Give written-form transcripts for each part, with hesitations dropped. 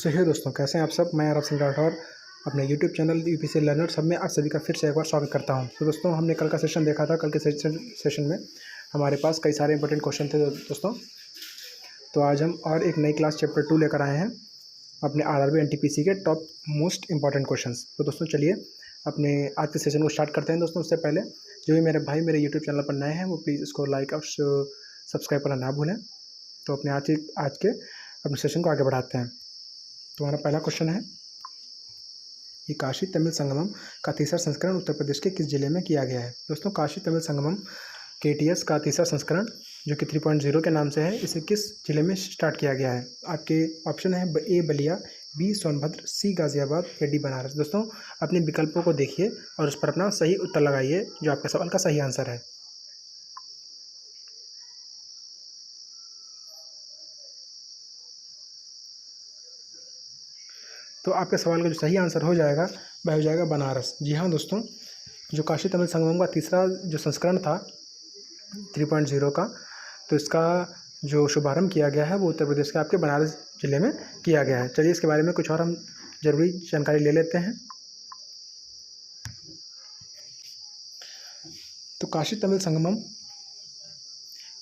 सो हे दोस्तों, कैसे हैं आप सब। मैं आरव सिंह राठौर अपने यूट्यूब चैनल यूपीएससी लर्नर सब में आप सभी का फिर से एक बार स्वागत करता हूं। तो दोस्तों, हमने कल का सेशन देखा था। कल के सेशन में हमारे पास कई सारे इंपॉर्टेंट क्वेश्चन थे दोस्तों। तो आज हम और एक नई क्लास चैप्टर 2 लेकर आए हैं अपने आरआरबी एनटीपीसी के टॉप मोस्ट इंपॉर्टेंट क्वेश्चंस। तो दोस्तों चलिए अपने आज के सेशन को स्टार्ट करते हैं। दोस्तों उससे पहले जो भी मेरे भाई मेरे यूट्यूब चैनल पर नए हैं वो प्लीज़ इसको लाइक और सब्सक्राइब करना ना भूलें। तो अपने आज के अपने सेशन को आगे बढ़ाते हैं। तो हमारा पहला क्वेश्चन है कि काशी तमिल संगमम का तीसरा संस्करण उत्तर प्रदेश के किस जिले में किया गया है। दोस्तों, काशी तमिल संगमम KTS का तीसरा संस्करण जो कि 3.0 के नाम से है, इसे किस जिले में स्टार्ट किया गया है। आपके ऑप्शन है A Ballia, B Sonbhadra, C Ghaziabad या D बनारस। दोस्तों, अपने विकल्पों को देखिए और उस पर अपना सही उत्तर लगाइए जो आपके सवाल का सही आंसर है। तो आपके सवाल का जो सही आंसर हो जाएगा वह हो जाएगा बनारस। जी हाँ दोस्तों, जो काशी तमिल संगमम का तीसरा जो संस्करण था 3.0 का, तो इसका जो शुभारंभ किया गया है वो उत्तर प्रदेश के आपके बनारस जिले में किया गया है। चलिए इसके बारे में कुछ और हम जरूरी जानकारी ले लेते हैं। तो काशी तमिल संगमम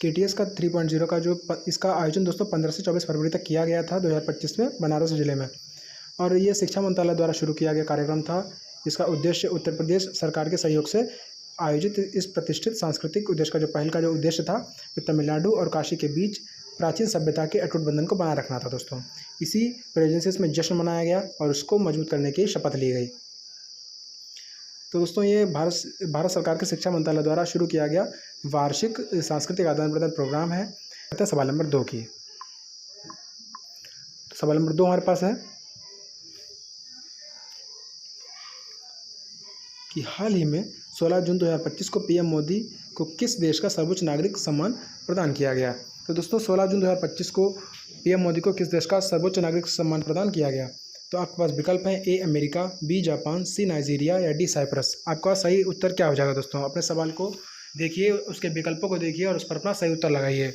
KTS का 3.0 का जो इसका आयोजन दोस्तों 15 से 24 फरवरी तक किया गया था 2025 में बनारस जिले में। और ये शिक्षा मंत्रालय द्वारा शुरू किया गया कार्यक्रम था। इसका उद्देश्य उत्तर प्रदेश सरकार के सहयोग से आयोजित इस प्रतिष्ठित सांस्कृतिक उद्देश्य का जो पहल का जो उद्देश्य था वो तमिलनाडु और काशी के बीच प्राचीन सभ्यता के अटूट बंधन को बनाए रखना था। दोस्तों, इसी प्रयोजन से इसमें जश्न मनाया गया और उसको मजबूत करने की शपथ ली गई। तो दोस्तों, ये भारत सरकार के शिक्षा मंत्रालय द्वारा शुरू किया गया वार्षिक सांस्कृतिक आदान प्रदान प्रोग्राम है। सवाल नंबर 2 की। सवाल नंबर 2 हमारे पास है कि हाल ही में 16 जून 2025 को PM मोदी को किस देश का सर्वोच्च नागरिक सम्मान प्रदान किया गया। तो दोस्तों, 16 जून 2025 को PM मोदी को किस देश का सर्वोच्च नागरिक सम्मान प्रदान किया गया। तो आपके पास विकल्प हैं A America, B Japan, C Nigeria या D साइप्रस। आपका सही उत्तर क्या हो जाएगा। दोस्तों, अपने सवाल को देखिए, उसके विकल्पों को देखिए और उस पर अपना सही उत्तर लगाइए।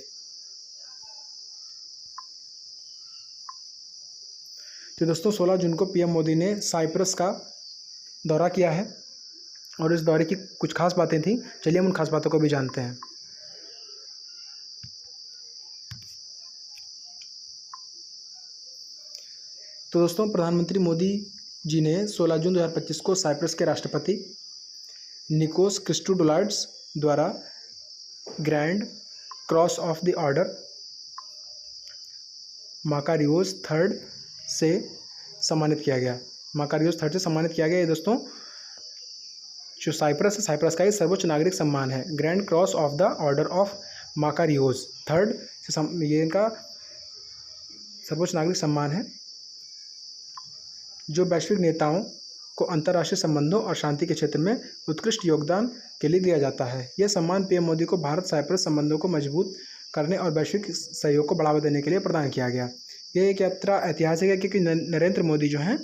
तो दोस्तों, 16 जून को PM मोदी ने साइप्रस का दौरा किया है और इस दौरे की कुछ खास बातें थी। चलिए हम उन खास बातों को भी जानते हैं। तो दोस्तों, प्रधानमंत्री मोदी जी ने 16 जून 2025 को साइप्रस के राष्ट्रपति निकोस क्रिस्टोडोलाइड्स द्वारा Grand Cross of the Order Makarios third से सम्मानित किया गया। माकारियोस थर्ड से सम्मानित किया गया। ये दोस्तों जो साइप्रस है, साइप्रस का ये सर्वोच्च नागरिक सम्मान है, Grand Cross of the Order of Makarios third से ये इनका सर्वोच्च नागरिक सम्मान है जो वैश्विक नेताओं को अंतर्राष्ट्रीय संबंधों और शांति के क्षेत्र में उत्कृष्ट योगदान के लिए दिया जाता है। यह सम्मान PM मोदी को भारत साइप्रस संबंधों को मजबूत करने और वैश्विक सहयोग को बढ़ावा देने के लिए प्रदान किया गया। यह एक यात्रा ऐतिहासिक है क्योंकि नरेंद्र मोदी जो हैं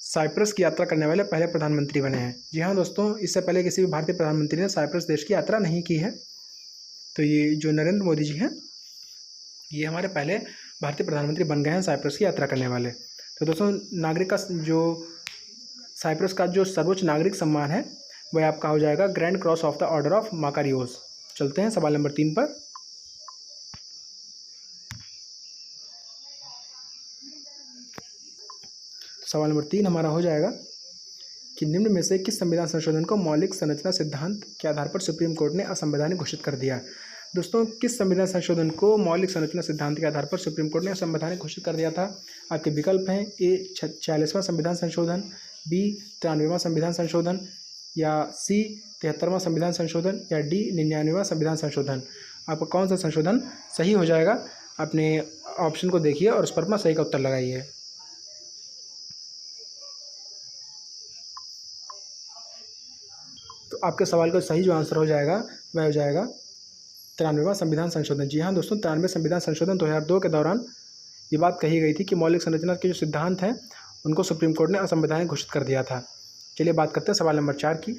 साइप्रस की यात्रा करने वाले पहले प्रधानमंत्री बने हैं। जी हाँ दोस्तों, इससे पहले किसी भी भारतीय प्रधानमंत्री ने साइप्रस देश की यात्रा नहीं की है। तो ये जो नरेंद्र मोदी जी हैं ये हमारे पहले भारतीय प्रधानमंत्री बन गए हैं साइप्रस की यात्रा करने वाले। तो दोस्तों, नागरिक का जो साइप्रस का जो सर्वोच्च नागरिक सम्मान है वह आपका हो जाएगा Grand Cross of the Order of Makarios. चलते हैं सवाल नंबर 3 पर। सवाल नंबर 3 हमारा हो जाएगा कि निम्न में से किस संविधान संशोधन को मौलिक संरचना सिद्धांत के आधार पर सुप्रीम कोर्ट ने असंवैधानिक घोषित कर दिया। दोस्तों, किस संविधान संशोधन को मौलिक संरचना सिद्धांत के आधार पर सुप्रीम कोर्ट ने असंवैधानिक घोषित कर दिया था। आपके विकल्प हैं A 46वां संविधान संशोधन, B 93वां संविधान संशोधन या C 73वां संविधान संशोधन या D 99वां संविधान संशोधन। आपका कौन सा संशोधन सही हो जाएगा। अपने ऑप्शन को देखिए और उस पर अपना सही का उत्तर लगाइए। तो आपके सवाल का सही जो आंसर हो जाएगा वह हो जाएगा 93वां संविधान संशोधन। जी हाँ दोस्तों, 93वें संविधान संशोधन 2002 के दौरान ये बात कही गई थी कि मौलिक संरचना के जो सिद्धांत हैं उनको सुप्रीम कोर्ट ने असंवैधानिक घोषित कर दिया था। चलिए बात करते हैं सवाल नंबर 4 की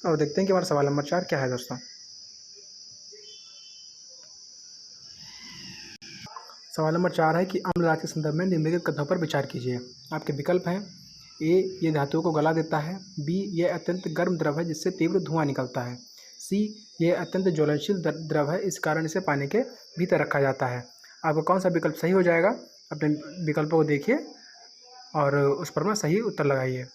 और देखते हैं कि हमारा सवाल नंबर 4 क्या है। दोस्तों, सवाल नंबर 4 है कि अम्ल राज के संदर्भ में निम्नलिखित कथनों पर विचार कीजिए। आपके विकल्प हैं ए, ये धातुओं को गला देता है, बी, ये अत्यंत गर्म द्रव है जिससे तीव्र धुआं निकलता है, सी, ये अत्यंत ज्वलनशील द्रव है इस कारण इसे पानी के भीतर रखा जाता है। आपका कौन सा विकल्प सही हो जाएगा? अपने विकल्पों को देखिए और उस पर में सही उत्तर लगाइए।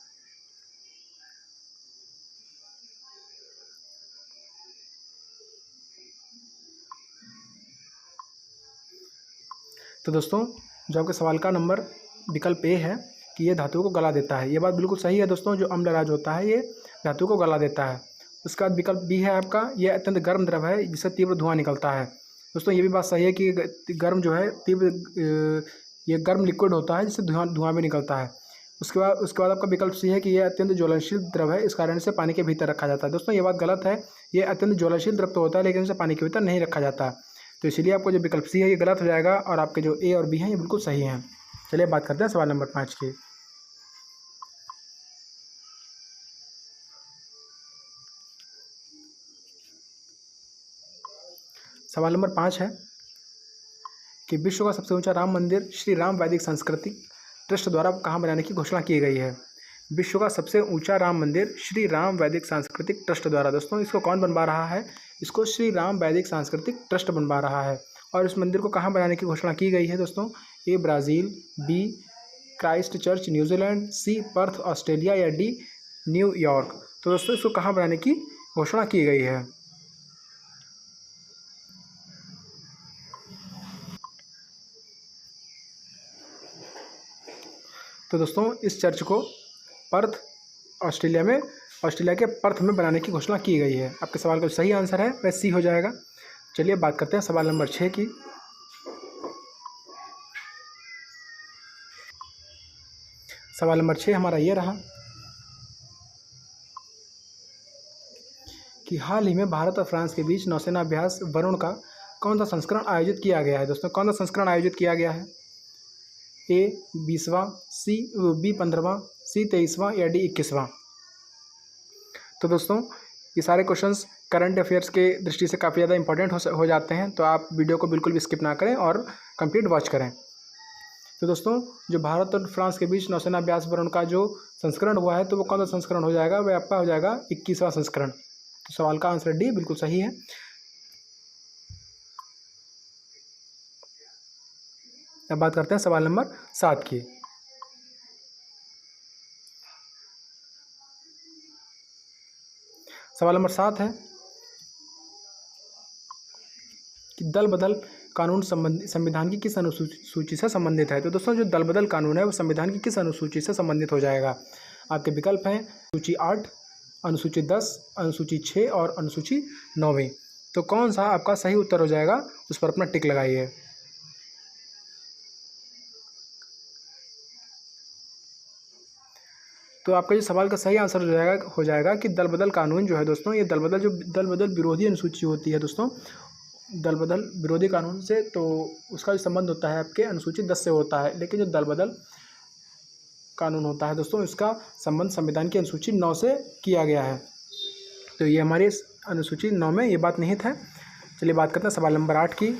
तो दोस्तों जो आपके सवाल का नंबर विकल्प ए है कि ये धातुओं को गला देता है, ये बात बिल्कुल सही है दोस्तों। जो अम्लराज होता है ये धातुओं को गला देता है। उसके बाद विकल्प बी है आपका, ये अत्यंत गर्म द्रव है जिससे तीव्र धुआं निकलता है। दोस्तों ये भी बात सही है कि गर्म जो है तीव्र ये गर्म लिक्विड होता है जिससे धुआं भी निकलता है। उसके बाद आपका विकल्प सी है कि यह अत्यंत ज्वलनशील द्रव है इस कारण इसे पानी के भीतर रखा जाता है। दोस्तों ये बात गलत है, ये अत्यंत ज्वलनशील द्रव तो होता है लेकिन इसे पानी के भीतर नहीं रखा जाता। तो इसीलिए आपको जो विकल्प सी है ये गलत हो जाएगा और आपके जो ए और बी हैं ये बिल्कुल सही हैं। चलिए बात करते हैं सवाल नंबर 5 की। सवाल नंबर 5 है कि विश्व का सबसे ऊंचा राम मंदिर श्री राम वैदिक सांस्कृतिक ट्रस्ट द्वारा कहाँ बनाने की घोषणा की गई है? विश्व का सबसे ऊंचा राम मंदिर श्री राम वैदिक सांस्कृतिक ट्रस्ट द्वारा। दोस्तों इसको कौन बनवा रहा है? इसको श्री राम वैदिक सांस्कृतिक ट्रस्ट बनवा रहा है। और इस मंदिर को कहाँ बनाने की घोषणा की गई है दोस्तों? A, Brazil, B, Christchurch New Zealand, C, Perth Australia या डी, न्यूयॉर्क। तो दोस्तों इसको कहाँ बनाने की घोषणा की गई है? तो दोस्तों इस चर्च को पर्थ ऑस्ट्रेलिया के पर्थ में बनाने की घोषणा की गई है। आपके सवाल का सही आंसर है वह सी हो जाएगा। चलिए बात करते हैं सवाल नंबर 6 की। सवाल नंबर 6 हमारा ये रहा कि हाल ही में भारत और फ्रांस के बीच नौसेना अभ्यास वरुण का कौन सा संस्करण आयोजित किया गया है? दोस्तों कौन सा संस्करण आयोजित किया गया है? ए, 20वां, बी, 15वां, सी, 23वां या डी, 21वां। तो दोस्तों ये सारे क्वेश्चंस करंट अफेयर्स के दृष्टि से काफ़ी ज़्यादा इंपॉर्टेंट हो जाते हैं, तो आप वीडियो को बिल्कुल भी स्किप ना करें और कंप्लीट वॉच करें। तो दोस्तों जो भारत और फ्रांस के बीच नौसेना अभ्यास वरुण का जो संस्करण हुआ है तो वो कौन सा संस्करण हो जाएगा? वह आपका हो जाएगा 21वां संस्करण। तो सवाल का आंसर डी बिल्कुल सही है। अब बात करते हैं सवाल नंबर 7 की। सवाल नंबर 7 है कि दल बदल कानून संविधान की किस अनुसूची से संबंधित है? तो दोस्तों जो दल बदल कानून है वो संविधान की किस अनुसूची से संबंधित हो जाएगा? आपके विकल्प हैं सूची 8, अनुसूची 10, अनुसूची 6 और अनुसूची 9वीं। तो कौन सा आपका सही उत्तर हो जाएगा उस पर अपना टिक लगाइए। तो आपका जो सवाल का सही आंसर हो जाएगा कि दल बदल कानून जो है दोस्तों, ये दल बदल विरोधी अनुसूची होती है दोस्तों। दल बदल विरोधी कानून से तो उसका जो संबंध होता है आपके अनुसूची 10 से होता है, लेकिन जो दल बदल कानून होता है दोस्तों इसका संबंध संविधान की अनुसूची 9 से किया गया है। तो ये हमारी अनुसूची 9 में ये बात निहित है। चलिए बात करते हैं सवाल नंबर 8 की।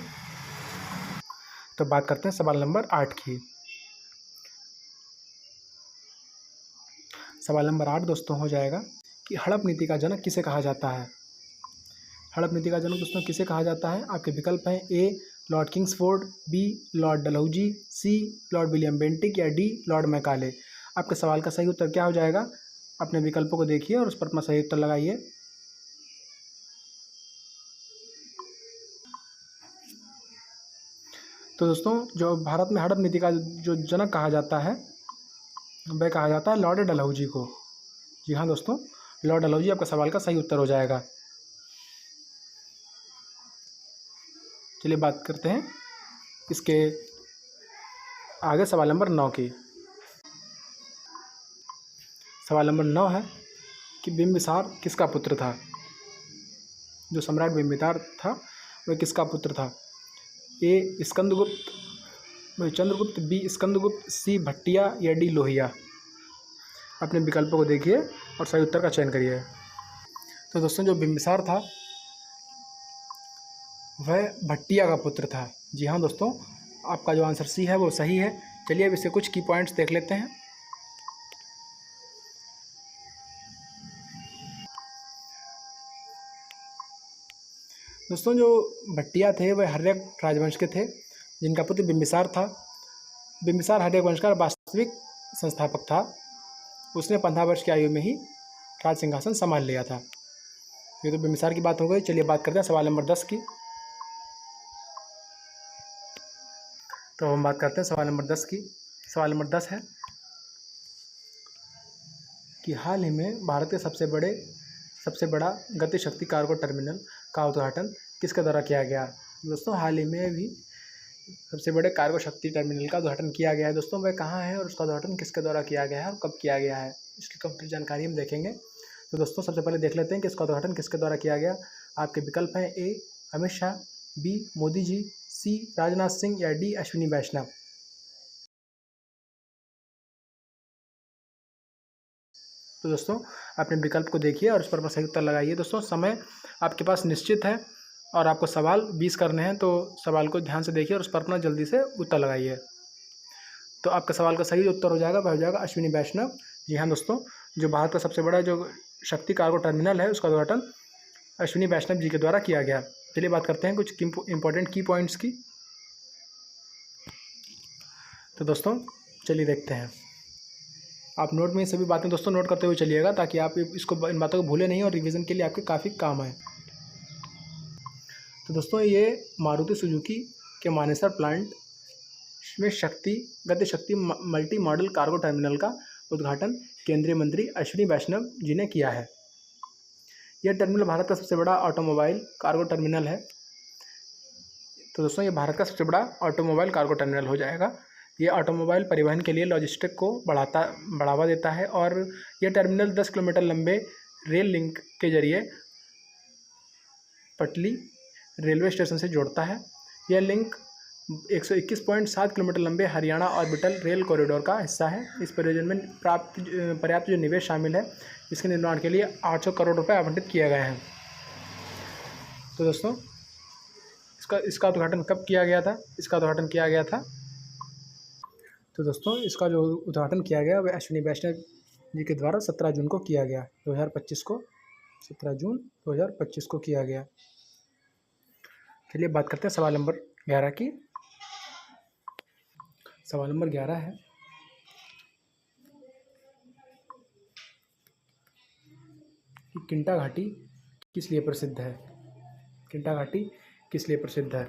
तो बात करते हैं सवाल नंबर 8 की। सवाल नंबर 8 दोस्तों हो जाएगा कि हड़प नीति का जनक किसे कहा जाता है? हड़प नीति का जनक दोस्तों किसे कहा जाता है? आपके विकल्प हैं A, Lord Kingsford, B, Lord Dalhousie, C, Lord William Bentinck या डी, लॉर्ड मैकाले। आपके सवाल का सही उत्तर क्या हो जाएगा? अपने विकल्पों को देखिए और उस पर अपना सही उत्तर लगाइए। तो दोस्तों जो भारत में हड़प नीति का जो जनक कहा जाता है वह कहा जाता है लॉर्ड डलहौजी को। जी हाँ दोस्तों, लॉर्ड डलहौजी आपका सवाल का सही उत्तर हो जाएगा। चलिए बात करते हैं इसके आगे सवाल नंबर 9 की। सवाल नंबर 9 है कि बिंबिसार किसका पुत्र था? जो सम्राट बिंबिसार था वह किसका पुत्र था? ए, चंद्रगुप्त, बी, स्कंदगुप्त, सी, भट्टिया या डी, लोहिया। अपने विकल्पों को देखिए और सही उत्तर का चयन करिए। तो दोस्तों जो बिंबिसार था वह भट्टिया का पुत्र था। जी हाँ दोस्तों, आपका जो आंसर सी है वो सही है। चलिए अब इससे कुछ की पॉइंट्स देख लेते हैं। दोस्तों जो भट्टिया थे वह हर्यक राजवंश के थे, जिनका पुत्र बिंबिसार था। बिंबिसार हर्यक वंश का वास्तविक संस्थापक था। उसने 15 वर्ष की आयु में ही राज सिंहासन संभाल लिया था। ये तो बिंबिसार की बात हो गई। चलिए बात करते हैं सवाल नंबर 10 की। तो हम बात करते हैं सवाल नंबर 10 की। सवाल नंबर 10 है कि हाल ही में भारत के सबसे बड़ा गति शक्ति कार्गो टर्मिनल का उद्घाटन किसके द्वारा किया गया। दोस्तों हाल ही में भी सबसे बड़े कार्गो शक्ति टर्मिनल का उद्घाटन किया गया है। दोस्तों वह कहाँ है और उसका उद्घाटन किसके द्वारा किया गया है और कब किया गया है, इसकी कंप्लीट जानकारी हम देखेंगे। तो दोस्तों सबसे पहले देख लेते हैं कि इसका उद्घाटन किसके द्वारा किया गया। आपके विकल्प हैं ए अमित शाह, बी मोदी जी, सी राजनाथ सिंह या डी अश्विनी वैष्णव। तो दोस्तों अपने विकल्प को देखिए और उस पर अपना सही उत्तर लगाइए। दोस्तों समय आपके पास निश्चित है और आपको सवाल 20 करने हैं, तो सवाल को ध्यान से देखिए और उस पर अपना जल्दी से उत्तर लगाइए। तो आपका सवाल का सही उत्तर हो जाएगा, वह हो जाएगा अश्विनी वैष्णव। जी हाँ दोस्तों, जो भारत का सबसे बड़ा जो शक्ति कार्गो टर्मिनल है उसका उद्घाटन अश्विनी वैष्णव जी के द्वारा किया गया। चलिए बात करते हैं कुछ इंपॉर्टेंट की पॉइंट्स की। तो दोस्तों चलिए देखते हैं। आप नोट में सभी बातें दोस्तों नोट करते हुए चलिएगा, ताकि आप इसको इन बातों को भूले नहीं और रिवीजन के लिए आपके काफ़ी काम आए। तो दोस्तों ये मारुति सुजुकी के मानेसर प्लांट में गति शक्ति मल्टी मॉडल कार्गो टर्मिनल का उद्घाटन केंद्रीय मंत्री अश्विनी वैष्णव जी ने किया है। यह टर्मिनल भारत का सबसे बड़ा ऑटोमोबाइल कार्गो टर्मिनल है। तो दोस्तों ये भारत का सबसे बड़ा ऑटोमोबाइल कार्गो टर्मिनल हो जाएगा। ये ऑटोमोबाइल परिवहन के लिए लॉजिस्टिक को बढ़ावा देता है और यह टर्मिनल 10 किलोमीटर लंबे रेल लिंक के जरिए पटली रेलवे स्टेशन से जोड़ता है। यह लिंक 121.7 किलोमीटर लंबे हरियाणा ऑर्बिटल रेल कॉरिडोर का हिस्सा है। इस परियोजना में पर्याप्त जो निवेश शामिल है, इसके निर्माण के लिए 800 करोड़ रुपए आवंटित किए गए हैं। तो दोस्तों इसका उद्घाटन कब किया गया था? इसका उद्घाटन किया गया था तो दोस्तों इसका जो उद्घाटन किया गया वह अश्विनी वैष्णव जी के द्वारा 17 जून को किया गया, 2025 को, 17 जून 2025 को किया गया। चलिए बात करते हैं सवाल नंबर 11 की। सवाल नंबर 11 है कि किंटा घाटी किस लिए प्रसिद्ध है। किंटा घाटी किस लिए प्रसिद्ध है?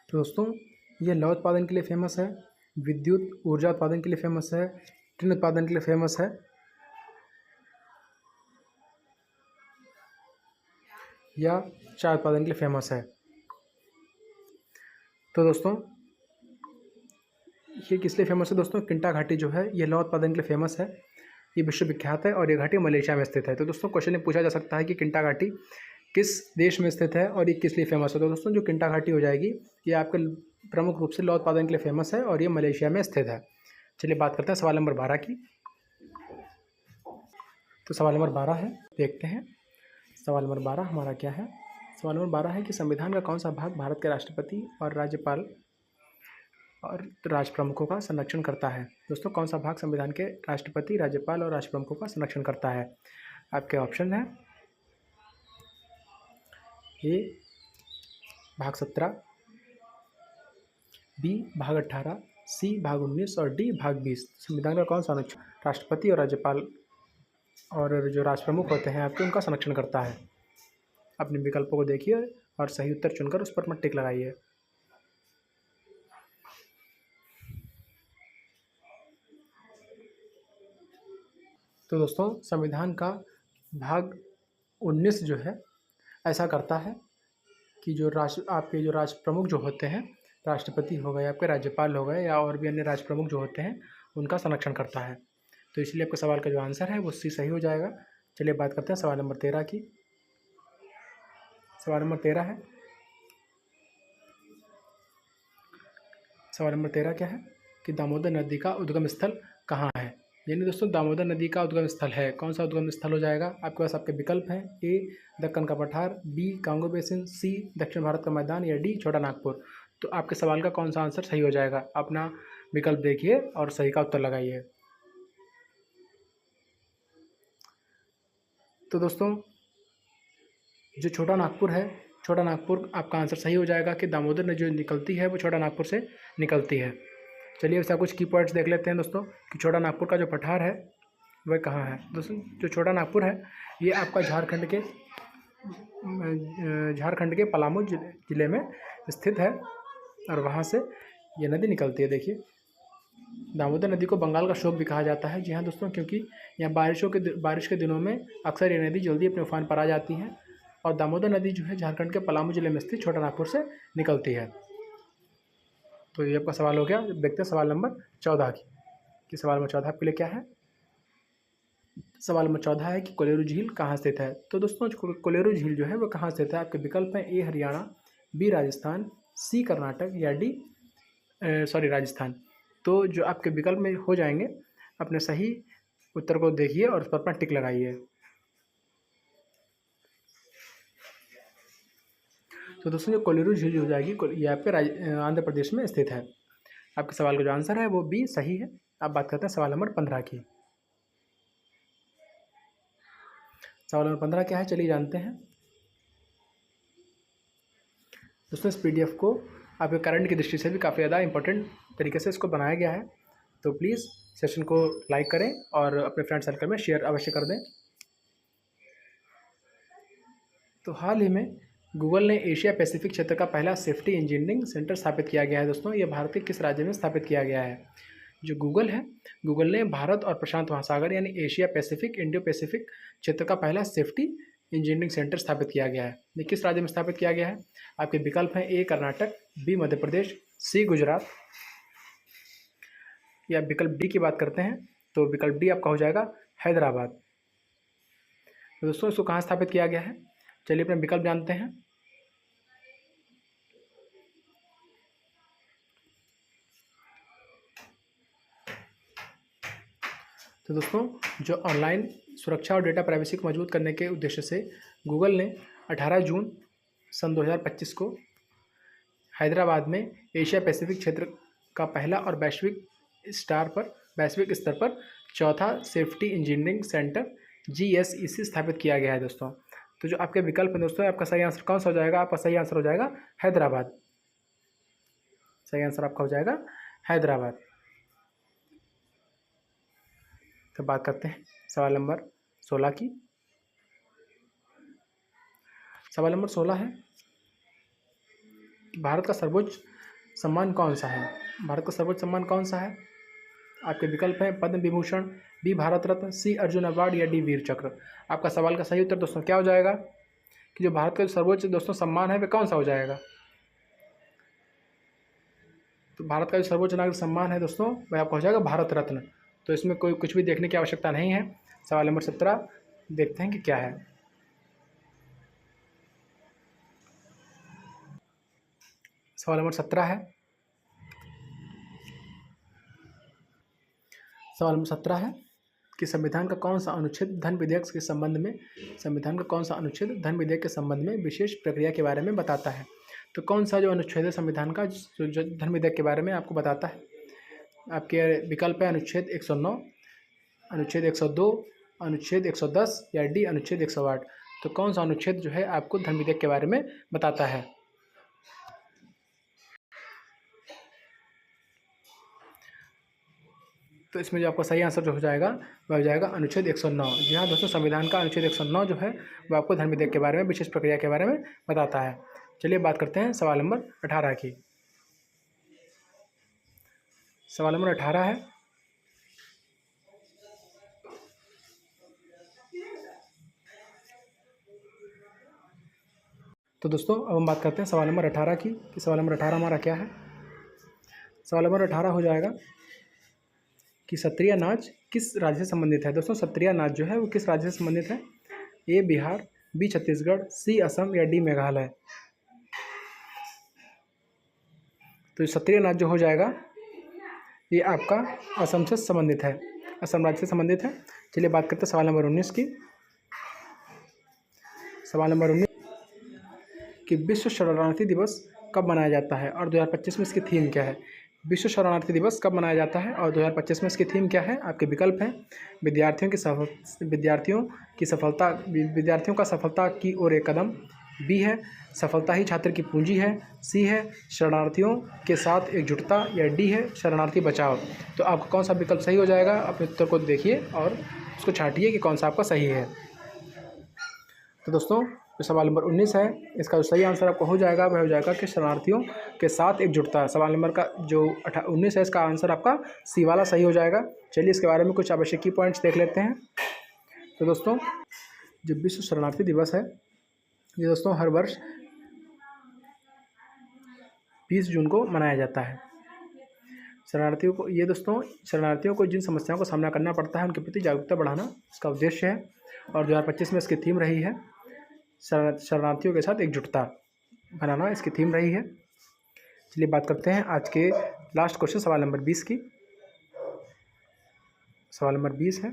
तो दोस्तों यह लौह उत्पादन के लिए फेमस है, विद्युत ऊर्जा उत्पादन के लिए फेमस है, टिन उत्पादन के लिए फेमस है या चाय उत्पादन के लिए फेमस है। तो दोस्तों ये किस लिए फेमस है? दोस्तों किंटा घाटी जो है ये लौह उत्पादन के लिए फेमस है, ये विश्वविख्यात है और ये घाटी मलेशिया में स्थित है। तो दोस्तों क्वेश्चन में पूछा जा सकता है कि किंटा घाटी किस देश में स्थित है और ये किस लिए फेमस है। तो दोस्तों जो किंटा घाटी हो जाएगी ये आपके प्रमुख रूप से लौह उत्पादन के लिए फेमस है और ये मलेशिया में स्थित है। चलिए बात करते हैं सवाल नंबर 12 की। तो सवाल नंबर 12 है, देखते हैं सवाल नंबर 12 हमारा क्या है। सवाल नंबर 12 है कि संविधान का कौन सा भाग भारत के राष्ट्रपति और राज्यपाल और राष्ट्र प्रमुखों का संरक्षण करता है। दोस्तों कौन सा भाग संविधान के राष्ट्रपति, राज्यपाल और राष्ट्र प्रमुखों का संरक्षण करता है? आपके ऑप्शन है ए भाग 17, बी भाग 18, सी भाग 19 और डी भाग 20। संविधान का कौन सा अनुच्छेद राष्ट्रपति और राज्यपाल और जो राष्ट्र प्रमुख होते हैं आपके उनका संरक्षण करता है? अपने विकल्पों को देखिए और सही उत्तर चुनकर उस पर अपना टिक लगाइए। तो दोस्तों संविधान का भाग 19 जो है ऐसा करता है कि जो आपके जो राष्ट्र प्रमुख जो होते हैं, राष्ट्रपति हो गए, आपके राज्यपाल हो गए या और भी अन्य राष्ट्र प्रमुख जो होते हैं उनका संरक्षण करता है। तो इसलिए आपके सवाल का जो आंसर है वो सी सही हो जाएगा। चलिए बात करते हैं सवाल नंबर 13 की। सवाल नंबर 13 है, सवाल नंबर 13 क्या है कि दामोदर नदी का उद्गम स्थल कहाँ है। यानी दोस्तों दामोदर नदी का उद्गम स्थल है, कौन सा उद्गम स्थल हो जाएगा? आपके पास आपके विकल्प हैं ए दक्कन का पठार, बी कांगो बेसिन, सी दक्षिण भारत का मैदान या डी छोटा नागपुर। तो आपके सवाल का कौन सा आंसर सही हो जाएगा? अपना विकल्प देखिए और सही का उत्तर लगाइए। तो दोस्तों जो छोटा नागपुर है, छोटा नागपुर आपका आंसर सही हो जाएगा कि दामोदर नदी जो निकलती है वो छोटा नागपुर से निकलती है। चलिए ऐसा कुछ की पॉइंट्स देख लेते हैं दोस्तों कि छोटा नागपुर का जो पठार है वह कहाँ है। दोस्तों जो छोटा नागपुर है ये आपका झारखंड के पलामू जिले में स्थित है और वहाँ से ये नदी निकलती है। देखिए दामोदर नदी को बंगाल का शोक भी कहा जाता है। जी हाँ दोस्तों, क्योंकि यहाँ बारिश के दिनों में अक्सर ये नदी जल्दी अपने उफान पर आ जाती हैं और दामोदर नदी जो है झारखंड के पलामू जिले में स्थित छोटा नागपुर से निकलती है। तो ये आपका सवाल हो गया। देखते हैं सवाल नंबर 14 की सवाल नंबर 14 आपके लिए क्या है। सवाल नंबर 14 है कि कोलेरू झील कहाँ स्थित है। तो दोस्तों कोलेरू झील जो है वो कहाँ स्थित है? आपके विकल्प हैं ए हरियाणा, बी राजस्थान, सी कर्नाटक या डी राजस्थान। तो जो आपके विकल्प में हो जाएंगे अपने सही उत्तर को देखिए और उस पर अपना टिक लगाइए। तो दोस्तों जो कोलेरू झील हो जाएगी ये आपके आंध्र प्रदेश में स्थित है। आपके सवाल का जो आंसर है वो बी सही है। अब बात करते हैं सवाल नंबर 15 की। सवाल नंबर 15 क्या है, चलिए जानते हैं। दोस्तों इस PDF को आपके करंट की दृष्टि से भी काफ़ी ज़्यादा इंपॉर्टेंट तरीके से इसको बनाया गया है। तो प्लीज़ सेशन को लाइक करें और अपने फ्रेंड सर्कल में शेयर अवश्य कर दें। तो हाल ही में गूगल ने एशिया पैसिफिक क्षेत्र का पहला सेफ्टी इंजीनियरिंग सेंटर स्थापित किया गया है। दोस्तों ये भारत के किस राज्य में स्थापित किया गया है? जो गूगल है, गूगल ने भारत और प्रशांत महासागर यानी एशिया पैसिफिक इंडो पैसिफिक क्षेत्र का पहला सेफ्टी इंजीनियरिंग सेंटर स्थापित किया गया है। ये किस राज्य में स्थापित किया गया है? आपके विकल्प हैं ए कर्नाटक, बी मध्य प्रदेश, सी गुजरात या विकल्प डी की बात करते हैं तो विकल्प डी आपका हो जाएगा हैदराबाद। तो दोस्तों इसको कहाँ स्थापित किया गया है, चलिए अपने विकल्प जानते हैं। तो दोस्तों जो ऑनलाइन सुरक्षा और डेटा प्राइवेसी को मजबूत करने के उद्देश्य से गूगल ने 18 जून सन 2025 को हैदराबाद में एशिया पैसिफिक क्षेत्र का पहला और वैश्विक स्तर पर चौथा सेफ्टी इंजीनियरिंग सेंटर GSEC स्थापित किया गया है। दोस्तों तो जो आपके विकल्प है दोस्तों, आपका सही आंसर कौन सा हो जाएगा? आपका सही आंसर हो जाएगा हैदराबाद। सही आंसर आपका हो जाएगा हैदराबाद। तो बात करते हैं सवाल नंबर 16 की। सवाल नंबर 16 है भारत का सर्वोच्च सम्मान कौन सा है? भारत का सर्वोच्च सम्मान कौन सा है? आपके विकल्प हैं पद्म विभूषण, बी भारत रत्न, सी अर्जुन अवार्ड या डी वीर चक्र। आपका सवाल का सही उत्तर दोस्तों क्या हो जाएगा कि जो भारत का सर्वोच्च दोस्तों सम्मान है वह कौन सा हो जाएगा? तो भारत का जो सर्वोच्च नागरिक सम्मान है दोस्तों वह आपका हो जाएगा भारत रत्न। तो इसमें कोई कुछ भी देखने की आवश्यकता नहीं है। सवाल नंबर 17 देखते हैं कि क्या है। सवाल नंबर 17 है। सवाल नंबर 17 है कि संविधान का कौन सा अनुच्छेद धन विधेयक के संबंध में विशेष प्रक्रिया के बारे में बताता है? तो कौन सा जो अनुच्छेद है संविधान का जो धन विधेयक के बारे में आपको बताता है? आपके विकल्प है अनुच्छेद 109, अनुच्छेद 102, अनुच्छेद 110 या डी अनुच्छेद 108। तो कौन सा अनुच्छेद जो है आपको धन विधेयक के बारे में बताता है? तो इसमें जो आपका सही आंसर जो हो जाएगा वह हो जाएगा अनुच्छेद 109। जी हाँ दोस्तों, संविधान का अनुच्छेद 109 जो है वह आपको धन विधेयक के बारे में विशेष प्रक्रिया के बारे में बताता है। चलिए बात करते हैं सवाल नंबर 18 की। सवाल नंबर 18 है तो दोस्तों अब हम बात करते हैं सवाल नंबर 18 की कि सवाल नंबर 18 हमारा क्या है। सवाल नंबर 18 हो जाएगा कि सत्रिया नाच किस राज्य से संबंधित है? दोस्तों सत्रिया नाच जो है वो किस राज्य से संबंधित है? ए बिहार, बी छत्तीसगढ़, सी असम या डी मेघालय। तो सत्रिया नाच जो हो जाएगा ये आपका असम से संबंधित है, असम राज्य से संबंधित है। चलिए बात करते हैं सवाल नंबर 19 की। सवाल नंबर 19 कि विश्व शरणार्थी दिवस कब मनाया जाता है और 2025 में इसकी थीम क्या है। विश्व शरणार्थी दिवस कब मनाया जाता है और 2025 में इसकी थीम क्या है। आपके विकल्प हैं विद्यार्थियों का सफलता की ओर एक कदम, बी है सफलता ही छात्र की पूंजी है, सी है शरणार्थियों के साथ एकजुटता, या डी है शरणार्थी बचाओ। तो आपका कौन सा विकल्प सही हो जाएगा, अपने उत्तर को देखिए और उसको छांटिए कि कौन सा आपका सही है। तो दोस्तों जो सवाल नंबर 19 है, इसका जो सही आंसर आपको हो जाएगा वह हो जाएगा कि शरणार्थियों के साथ एकजुटता। सवाल नंबर का जो 19 है, इसका आंसर आपका सी वाला सही हो जाएगा। चलिए इसके बारे में कुछ आवश्यक पॉइंट्स देख लेते हैं। तो दोस्तों जो विश्व शरणार्थी दिवस है, ये दोस्तों हर वर्ष 20 जून को मनाया जाता है। शरणार्थियों को जिन समस्याओं का सामना करना पड़ता है उनके प्रति जागरूकता बढ़ाना इसका उद्देश्य है। और 2025 में इसकी थीम रही है शरणार्थियों के साथ एकजुटता बनाना, इसकी थीम रही है। चलिए बात करते हैं आज के लास्ट क्वेश्चन सवाल नंबर 20 की। सवाल नंबर 20 है,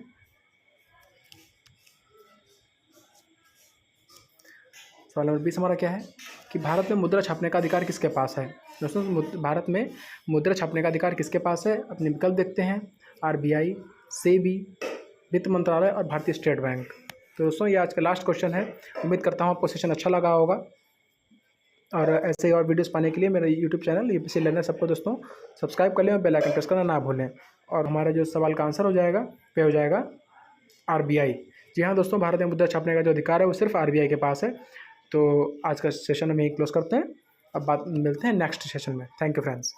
सवाल नंबर 20 हमारा क्या है कि भारत में मुद्रा छापने का अधिकार किसके पास है। दोस्तों भारत में मुद्रा छापने का अधिकार किसके पास है, अपने विकल्प देखते हैं RBI, सेबी, वित्त मंत्रालय और भारतीय स्टेट बैंक। तो दोस्तों ये आज का लास्ट क्वेश्चन है। उम्मीद करता हूँ आपको सेशन अच्छा लगा होगा और ऐसे ही और वीडियोस पाने के लिए मेरे यूट्यूब चैनल UPSC लर्नर सबको दोस्तों सब्सक्राइब कर लें और बेल आइकन प्रेस करना ना भूलें। और हमारा जो सवाल का आंसर हो जाएगा वह हो जाएगा RBI। जी हाँ दोस्तों, भारत में मुद्रा छापने का जो अधिकार है वो सिर्फ RBI के पास है। तो आज का सेशन हम यहीं क्लोज करते हैं। अब बात मिलते हैं नेक्स्ट सेशन में। Thank you friends.